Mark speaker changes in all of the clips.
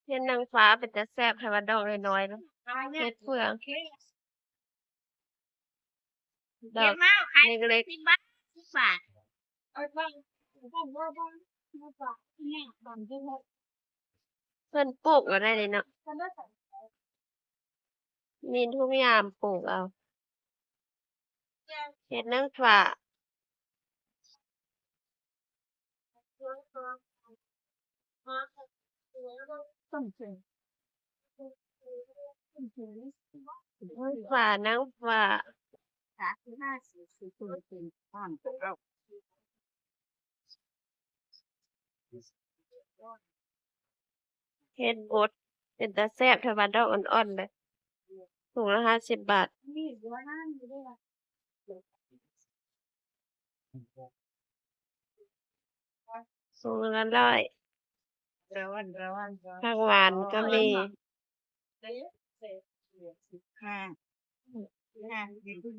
Speaker 1: เห็ดนางฟ้าเป็นแต่แซ่บให้ว่าดอกน้อยๆเนาะเห็ดเฟืองดอกเล็กๆเพิ่นปลูกเอาได้เลยเนาะมีทุกอย่างปลูกเอาเห็ดนางฟ้านางฟ้าเห็ดบดเป็นแต่แซ่บให้ว่าดอกอ่อนๆเลยถุงละ50 บาทถุงละ100ผักหวานก็มี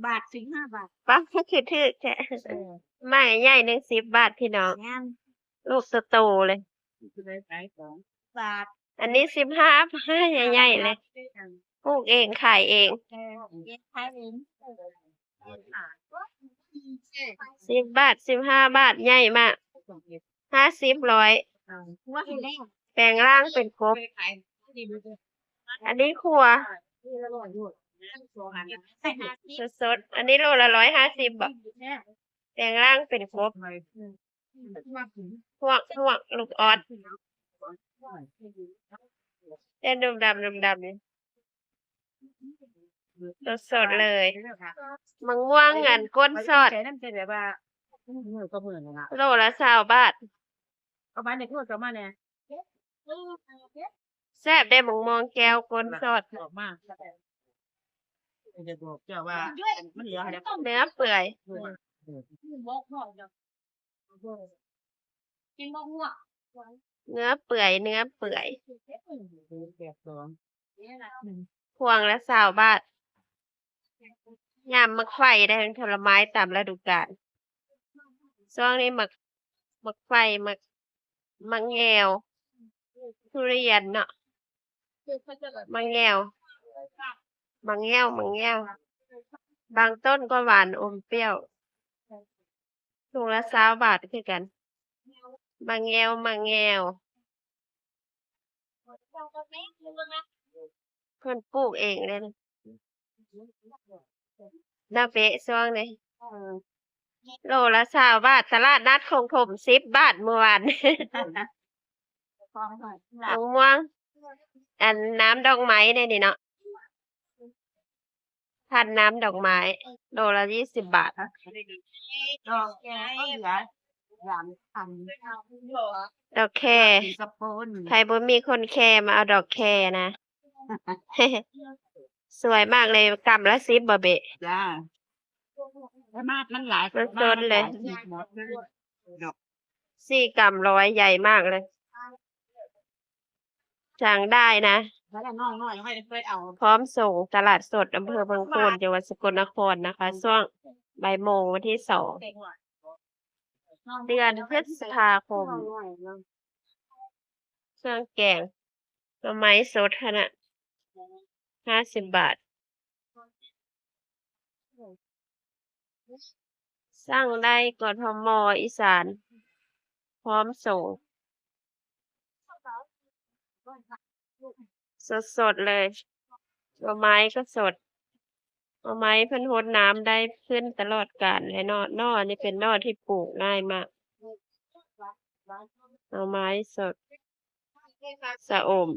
Speaker 2: บาทถึง5 บาท
Speaker 1: ป๊าคือถูกแท้ไม้ใหญ่หนึ่ง10 บาทพี่น้องลูกโตๆเลย
Speaker 2: บาท
Speaker 1: อันนี้15ใหญ่ๆเลยปลูกเองขายเอง10 บาท15 บาทใหญ่มาก50 100แปลงร่างเป็นครบอันนี้ครัวสดๆอันนี้โลละ150 บาทแปลงร่างเป็นครบพวกลูกออสเต้นดำนี่สดๆเลยมะม่วงอันก้นสดโลละ20 บาทแซ่บได้มะม่วงแก้วก้นสดเนื้อเปื่อยเนื้อเปื่อยพวงละ20 บาทยามมักไฟได้ทั้งผลไม้ตามฤดูกาลช่วงนี้มักไฟมักแงวทุเรียนเนาะมักแงวบางต้นก็หวานอมเปรี้ยวถุงละ20 บาทคือกันมักแงวเพิ่นปลูกเองเลยนะนาเป๊ะช่วงนี้โลละ20 บาทตลาดนัดของผม10 บาทเมื่อวานมะม่วงอันน้ำดอกไม้เนี่ยนี่เนาะพันน้ำดอกไม้โลละ20 บาทดอกแคใครบ่มีคนแคมาเอาดอกแคนะ สวยมากเลยกำละ10บ่เบะ
Speaker 2: จ้ามันหลาย
Speaker 1: สดๆเลย4 กำ100ใหญ่มากเลยสั่งได้นะพร้อมส่งตลาดสดอำเภอบางโคนจังหวัดสกลนครนะคะช่วงบ่ายโมงวันที่2เดือนพฤษภาคมเครื่องแกงหน่อไม้สดขนาด50 บาทสั่งได้กทม.อีสานพร้อมส่งสดๆเลยหน่อไม้ก็สดหน่อไม้เพิ่นรดน้ำได้ขึ้นตลอดกาลเลยนอนี่เป็นนอที่ปลูกง่ายมากหน่อไม้สดชะอม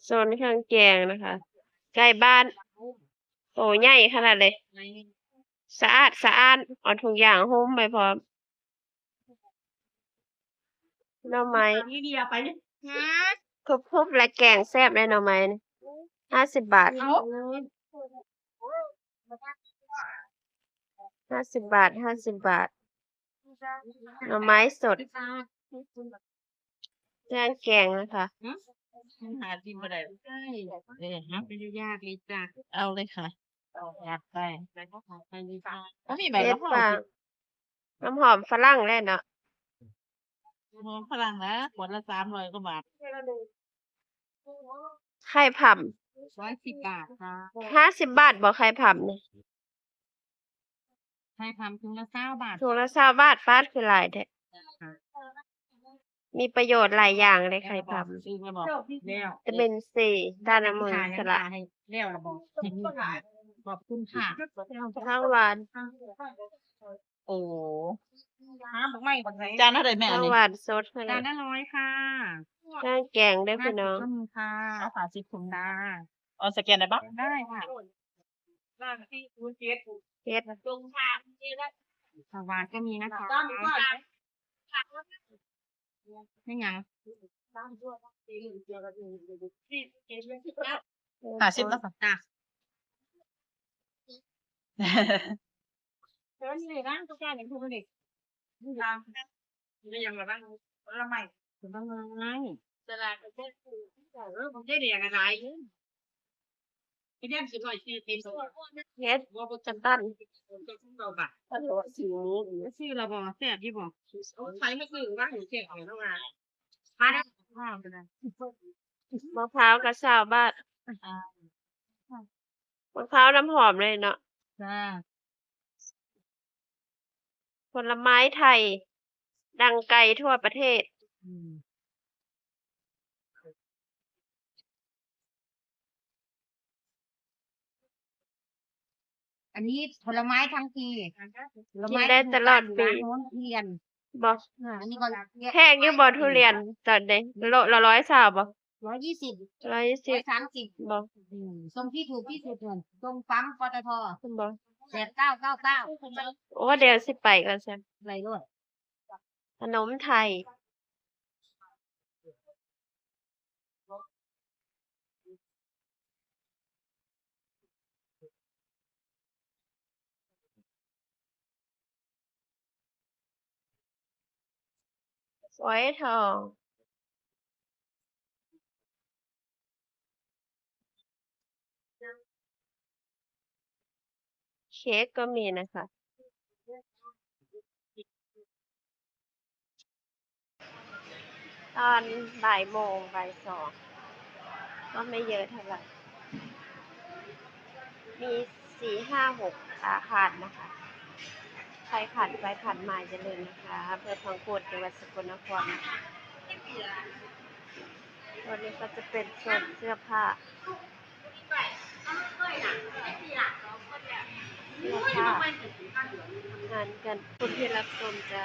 Speaker 1: โซนเครื่องแกงนะคะใกล้บ้านโตใหญ่ขนาดเลยสะอาดเอาทุกอย่างหุ้มไปพร้อมหน่อไม้ครบและแกงแซ่บเลยหน่อไม้นี่50 บาท50 บาทหน่อไม้สดเครื่องแกงนะคะ
Speaker 2: หาที่บ่ได้หาไปยากเลยจ้ะเอาเลยค่ะอยากไปมีใบ
Speaker 1: เฮ็ด
Speaker 2: มะฮอ
Speaker 1: ฟางน้ำหอมฝรั่งแหละเนาะ
Speaker 2: หอมฝรั่งนะขวดละ300กว่าบาท
Speaker 1: ไข่ผำ
Speaker 2: 110 บาทค่ะ
Speaker 1: 50 บาทบ่ไข่ผำนี่
Speaker 2: ให้ทำถุงละ20 บาท
Speaker 1: ถุงละ20 บาทฟาดคือหลายแท้
Speaker 2: ค่ะ
Speaker 1: มีประโยชน์หลายอย่างเลยไข่ผำ
Speaker 2: ซื้อมาบอกแล้ว
Speaker 1: วิตามินซีต้านอนุมูลอิสระ
Speaker 2: ให้แล้วระบอกเห็นค่ะขอบคุณค่ะ
Speaker 1: ข้าวหวาน
Speaker 2: โอ้น้ำบอกไม่บอกไหนจานเท่าไหร่แม่อั
Speaker 1: ข้าน ว
Speaker 2: นี้
Speaker 1: หวานสดเท่า
Speaker 2: จา
Speaker 1: นั้น น
Speaker 2: ละ100ค่ะ
Speaker 1: เครื่องแกงเด้อพี่น้อง
Speaker 2: 50ก็มีค่ะเอา30ถุงนะ
Speaker 3: เอาสแกนได้ปะ
Speaker 2: ได้ค่ะร้านที่คุณเจ็ด
Speaker 1: เฮ็ด
Speaker 2: ตรงทางที่ได้ผักหวานก็มีนะคะไม่ยัง
Speaker 3: 50แล้วค่ะ
Speaker 2: จ้ะเดี๋ยวนี่นะตุ๊กแกเนี่ยพูดกันดินี่ยางไม่ยังหรอบ้างละไม่ถึงบ้างไงตลาดก็ได้ผมได้เรียกอะไรพี่เลี้ยงสิบ่อยที่เป็นตัว
Speaker 1: เฮ็ดจันตัน
Speaker 2: เราแบบ
Speaker 1: ตลอดสีนี้ดี
Speaker 2: ชื่อเราบอกแซ่บยี่บอกใช้ไม่คือว่าหนูเสียงเอาแล้วมาได้ข้าวกันนะ
Speaker 1: มะพร้าวก็20 บาทมะพร้าวน้ำหอมเลยเนาะ
Speaker 2: จ้า
Speaker 1: ผลไม้ไทย ดังไกลทั่วประเทศ
Speaker 2: อันนี้ผลไม้ทั้งปีผล
Speaker 1: กิ
Speaker 2: ไม้
Speaker 1: นได้ตลอดปี
Speaker 2: ร้านโน้นทุเรียน
Speaker 1: บ่
Speaker 2: อันนี้ก็
Speaker 1: แพงอยู่บ่ทุเรียนตอนนี้โลละ120บ่
Speaker 2: 120
Speaker 1: 120
Speaker 2: 130
Speaker 1: บ่
Speaker 2: ส่งที่ถูกที่สุดเลยส่งปั๊มปตท
Speaker 1: บ่
Speaker 2: 8999
Speaker 1: โอ้เดี๋ยวสิไปก่อนซัน
Speaker 2: อะไรด้วย
Speaker 1: ขนมไทย ฝอยทอง เค้กก็มีนะคะ ตอนบ่ายโมงบ่าย2ก็ไม่เยอะเท่าไหร่ มี 4-5-6 อาคารนะคะ ใครผ่านไปผ่านมาอย่าลืมนะคะอำเภอทองโพธิ์จังหวัดสกลนครนะคะวันนี้ก็จะเป็นโซนเสื้อผ้า เสื้อผ้างานกันคุณที่รับชมจะ